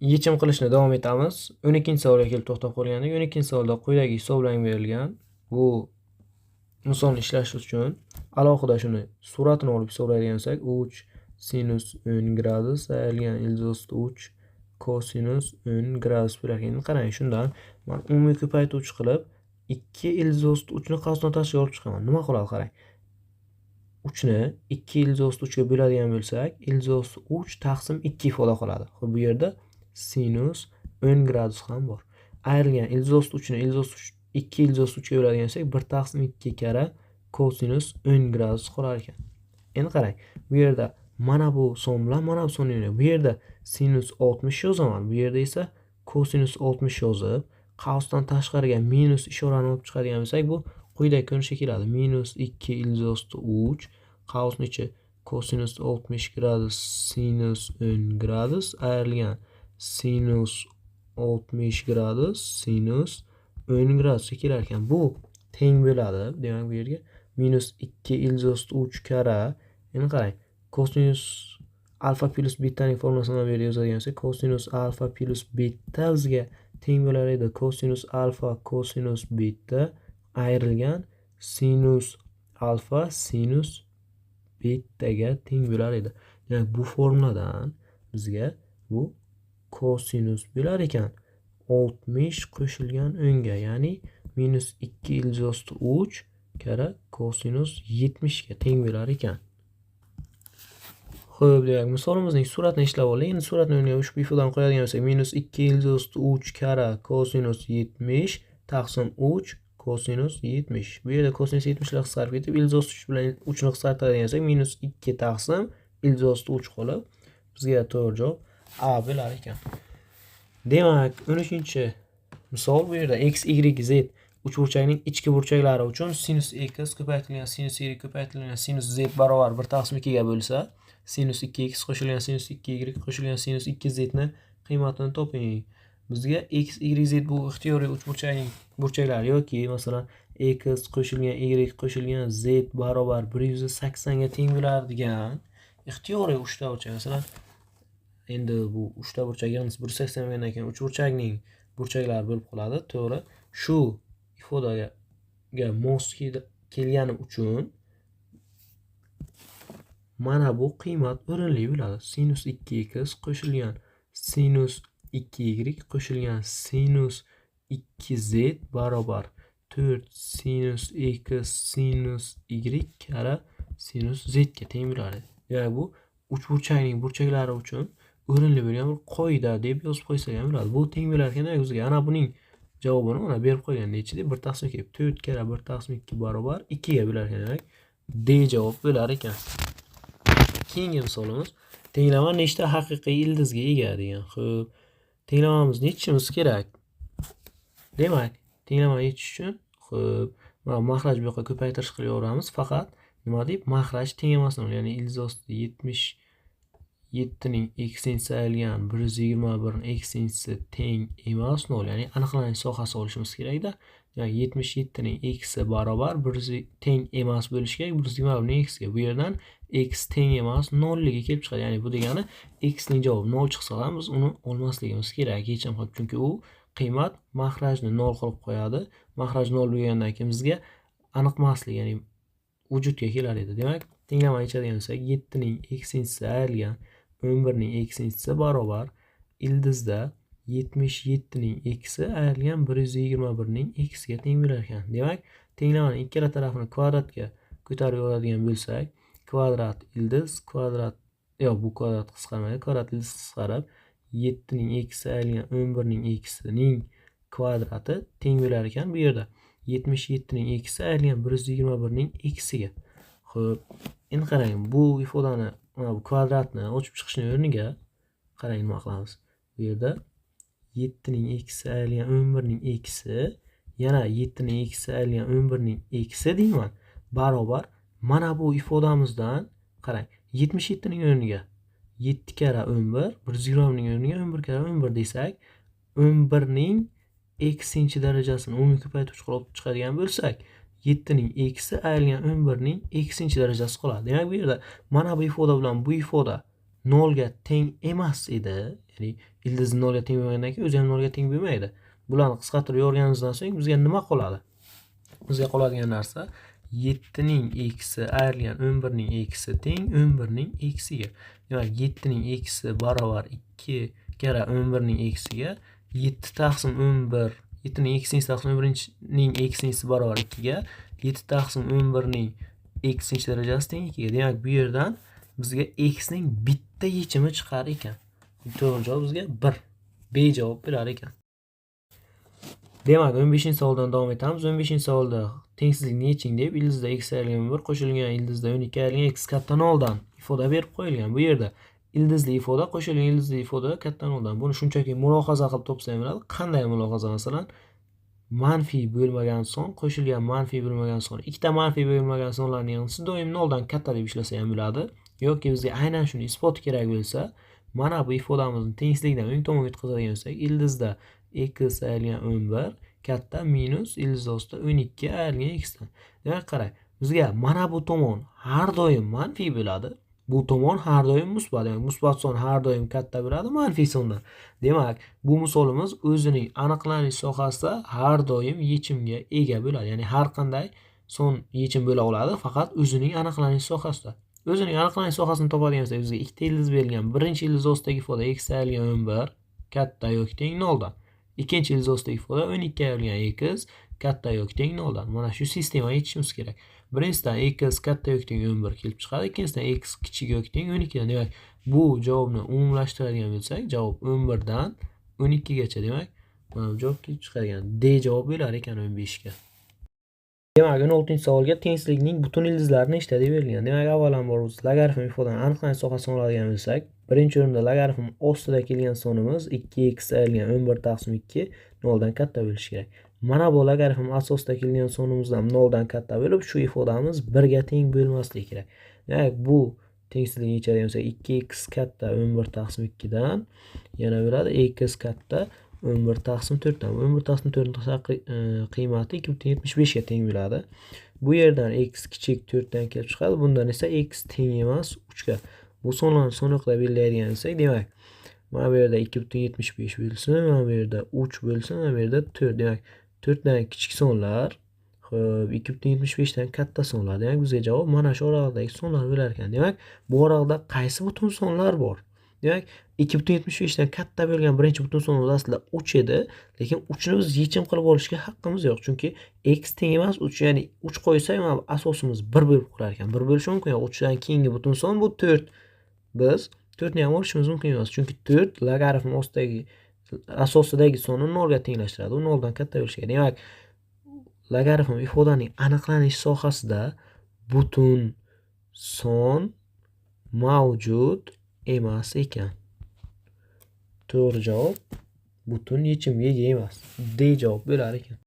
Yechim qilishni davom etamiz. 12-savolga kelib to'xtab qolgandik. 12-savolda quyidagi hisoblang berilgan. Bu misolni ishlash uchun alohida shuni suratini olib hisoblaydigan bo'lsak, 3 sinus 10 gradus ayrilgan ildiz 3 kosinus 10 gradus bo'larkan. Qarang, shundan men umumiy ko'paytiruvchi qilib 2 ildiz 3 ni qavsdan tashqariga olib chiqaman. Nima qiladi qarang. 3 ni 2 ildiz 3 ga bo'ladigan bo'lsak, ildiz 3 taqsim 2 ifoda qiladi. Xo'p, bu yerda sinus 10 gradus ham bor. Ayrilgan ildiz 3 ni ildiz 2 ildiz 3 ga bo'ladigan bo'lsak, 1 taqsim 2 kara kosinus 10 gradus qolar ekan. Endi qarang, bu yerda mana bu son bilan mana bu sonni yo'nalib, bu yerda sinus 60 yozaman, bu yerda esa kosinus 60 yozib, qavsdan tashqariga minus ishorani olib chiqadigan bo'lsak, bu quyidagi ko'rinishga keladi. Minus 2 ildiz 3 qavsning ichi kosinus 60 gradus sinus 10 gradus ayrilgan sinus 60 gradus sinus 10 gradusga kelar ekan. Bu teng bo'ladi. Demak, bu yerga minus 2 ildiz 3 kara. Endi qarang, kosinus alfa plus betaning formulasini bu yerga yozadigan bo'lsak, kosinus alfa plus beta bizga teng bo'lar edi. Kosinus alfa kosinus beta ayrilgan sinus alfa sinus betaga teng bo'lar edi. Demak, bu formuladan bizga bu kosinus bo'lar ekan 60 qo'shilgan 10 ga, ya'ni minus 2 ildiz 3 kara kosinus 70 ga teng bo'lar ekan. Xo'p, demak, misolimizning suratini ishlab olaylik. Endi suratni o'rniga ushbu ifodani qo'yadigan bo'lsak, minus 2 ildiz 3 kara kosinus 70 taqsim 3 kosinus 70. Bu yerda kosinus 70 lar qisqarib ketib, ildiz 3 bilan 3 ni qisqartiradigan bo'lsak, minus 2 taqsim ildiz 3 qolib, bizga to'g'ri javob A bo'lar ekan. Demak, 13-misol bu yerda x, y, z uchburchakning ichki burchaklari uchun sinus x ko'paytirilgan sinus y ko'paytirilgan sinus z barobar 1 taqsim 2 ga bo'lsa, sinus 2x qo'shilgan sinus 2y qo'shilgan sinus 2z ni qiymatini toping. Bizga x, y, z bu ixtiyoriy uchburchakning burchaklari yoki masalan x qo'shilgan y qo'shilgan z barobar 180 ga teng bo'ladi degan ixtiyoriy uchta burchak. Masalan, endi bu uchta burchak yalnız 180 bo'lgandan keyin uchburchakning burchaklari bo'lib qoladi. To'g'ri, shu ifodaga mos kelgani uchun mana bu qiymat o'rinli bo'ladi. Sinus 2x qo'shilgan sinus 2y qo'shilgan sinus 2z barobar 4 sinus x sinus y kara sinus z ga teng bo'ladi. Demak, bu uchburchakning burchaklari uchun o'rinli bo'lgan bir qoida deb yozib qo'ysak ham bo'ladi. Bu teng bo'lar ekan, bizga ana buning javobini mana berib qo'ygan. Nechida? 1 taqsim 2. 4 kara 1 taqsim 2 barobar 2 ga bo'lar ekan. Demak, D javob bo'lar ekan. Keyingi misolimiz tenglama nechta haqiqiy ildizga ega degan. Xo'p, tenglamamizni yechishimiz kerak. Demak, tenglama yechish uchun xo'p, mana mahraj bu yoqqa ko'paytirish qilaveramiz. Faqat nima deb mahraj teng emasmi? Ya'ni ildiz 77 ning eksinchisi ayrilgan 121 ning eksinchisi teng emas 0. Ya'ni aniqlanish sohasi olishimiz kerak-da. Demak, 77 ning x'i barobar 1 teng emas bo'lishi kerak 121 ning x'ga. Bu yerdan x teng emas 0 liga kelib chiqadi. Ya'ni bu degani x ning javobi 0 chiqsa ham biz uni olmasligimiz kerak hech ham, chunki u qiymat mahrajni 0 qilib qo'yadi. Mahraj 0 bo'lgandan keyin bizga aniqmaslik, ya'ni vujudga kelar edi. Demak, tenglama yechadigan bo'lsak, 7 ning eksinchisi ayrilgan 11 ning eksinchisi barobar ildizda 77 ning x'i ayrilgan 121 ning x'ga teng bo'lar ekan. Demak, tenglamaning ikkala tarafini kvadratga ko'tarib yoradigan bo'lsak, kvadrat ildiz kvadrat, yo'q, bu kvadrat qisqarmaydi, kvadrat ildiz qisqarib 7 ning x'i ayrilgan 11 ning x'ining kvadrati teng bo'lar ekan. Bu yerda 77 ning x'i ayrilgan 121 ning x'iga. Xo'p, endi qarang, bu ifodani mana bu kvadratni ochib chiqishning o'rniga qarang nima qilamiz. Bu yerda 7 ning x'i ayrilgan 11 ning x'i yana 7 ning x'i ayrilgan 11 ning x'i deyman. Barobar mana bu ifodamizdan qarang, 77 ning o'rniga 7 kara 11, 120 ning o'rniga 11 kara 11 desak, 11 ning eksinchi darajasini umumiy ko'paytiruvchi qilib chiqadigan bo'lsak, 7 ning x'i ayrilgan 11 ning eksinchi darajasi qoladi. Demak, bu yerda mana bu ifoda bilan bu ifoda 0 ga teng emas edi. Ya'ni ildizni 0 ga teng bo'lgandan keyin o'zi ham 0 ga teng bo'lmaydi. Bularni qisqartirib yorganimizdan so'ng bizga nima qoladi? Bizga qoladigan narsa 7 ning x'i ayrilgan 11 ning x'i teng 11 ning x'iga. Demak, 7 ning x'i barobar 2 karra 11 ning x'iga 7 taqsim 11 7 ning x'inchisi taqsim 11 ning x'inchisi barobar 2 ga 7 taqsim 11 ning x'inchi darajasi teng 2 ga. Demak, bu yerdan bizga x ning bitta yechimi chiqar ekan. To'g'ri javob bizga 1. B javob berar ekan. Demak, 15-savoldan davom etamiz. 15-savolda tengsizlikni yeching deb ildizda x ayrilgan 1 qo'shilgan ildizda 12 ayrilgan x katta 0 dan ifoda berib qo'yilgan. Bu yerda ildizli ifoda qo'shilgan ildizli ifoda katta 0 dan. Buni shunchaki mulohaza qilib topsam bo'ladi. Qanday mulohaza? Masalan, manfiy bo'lmagan son qo'shilgan manfiy bo'lmagan son. Ikkita manfiy bo'lmagan sonlarning yig'indisi doim 0 dan katta deb ishlasa ham bo'ladi. Yoki bizga aynan shuni isbot kerak bo'lsa, mana bu ifodamizni tengsizlikdan o'ng tomonga o'tkazadigan bo'lsak, ildizda x ayrilgan 11 katta minus ildiz ostida 12 ayrilgan x dan. Demak, qarang, bizga mana bu tomon har doim manfiy bo'ladi. Bu tomon har doim musbat. Ya'ni musbat son har doim katta bo'ladi manfiy sondan. Demak, bu misolimiz o'zining aniqlanish sohasida har doim yechimga ega bo'ladi. Ya'ni har qanday son yechim bo'la oladi, faqat o'zining aniqlanish sohasida. O'zining aniqlanish sohasini topadigan bo'lsak, bizga ikkita ildiz berilgan. Birinchi ildiz ostidagi ifoda x ayrilgan 11 katta yoki teng 0 dan. Ikkinchi ildiz ostidagi ifoda 12 ayrilgan x katta yoki teng 0 dan. Mana shu sistema yechishimiz kerak. Birinchisidan x katta yoki teng 11 kelib chiqadi, ikkinchisidan x kichik yoki teng 12 dan. Demak, bu javobni umumlashtiradigan bo'lsak, javob 11 dan 12 gacha. Demak, mana bu javob kelib chiqadigan. D javob bo'lar ekan 15 ga. Demak, 16-savolga tengsizlikning butun ildizlari nechta deb berilgan. Demak, avvalambor biz logaritm ifodani aniqlanish sohasini oladigan bo'lsak, birinchi o'rinda logaritm ostida kelgan sonimiz 2x ayrilgan 11 taqsim 2 0 dan katta bo'lishi kerak. Mana bu logaritm asosida kelgan sonimizdan 0 dan katta bo'lib, shu ifodamiz 1 ga teng bo'lmasligi kerak. Demak, bu tengsizlikni yechadigan bo'lsak, 2x katta 11 taqsim 2 dan yana bo'ladi x katta 11 taqsim 4 dan. 11 taqsim 4 qiymati 2,75 ga teng bo'ladi. Bu yerdan x kichik 4 dan kelib chiqadi. Bundan esa x teng emas 3 ga. Bu sonlarni soniqlab belgilaydigan bo'lsak, demak, mana bu yerda 2,75 bo'lsin, mana bu yerda 3 bo'lsin, mana bu yerda 4. Demak, 4 dan kichik sonlar, xo'p, 2,75 dan katta sonlar. Demak, bizga javob mana shu oraliqdagi sonlar bo'lar ekan. Demak, bu oraliqda qaysi butun sonlar bor? Demak, 2,75 dan katta bo'lgan birinchi butun sonimiz aslida 3 edi, lekin 3 ni biz yechim qilib olishga haqqimiz yo'q, chunki x teng emas 3, ya'ni 3 qo'ysak, mana asosimiz 1 bo'lib qolar ekan. 1 bo'lishi mumkin. 3 dan keyingi butun son bu 4. Biz 4 ni ham olishimiz mumkin emas, chunki 4 logaritm ostidagi asosidagi sonni 0 ga tenglashtiradi. U 0 dan katta bo'lishi kerak. Demak, logaritm ifodaning aniqlanish sohasida butun son mavjud emas ekan. To'g'ri javob butun yechimga ega emas. D javob bo'lar ekan.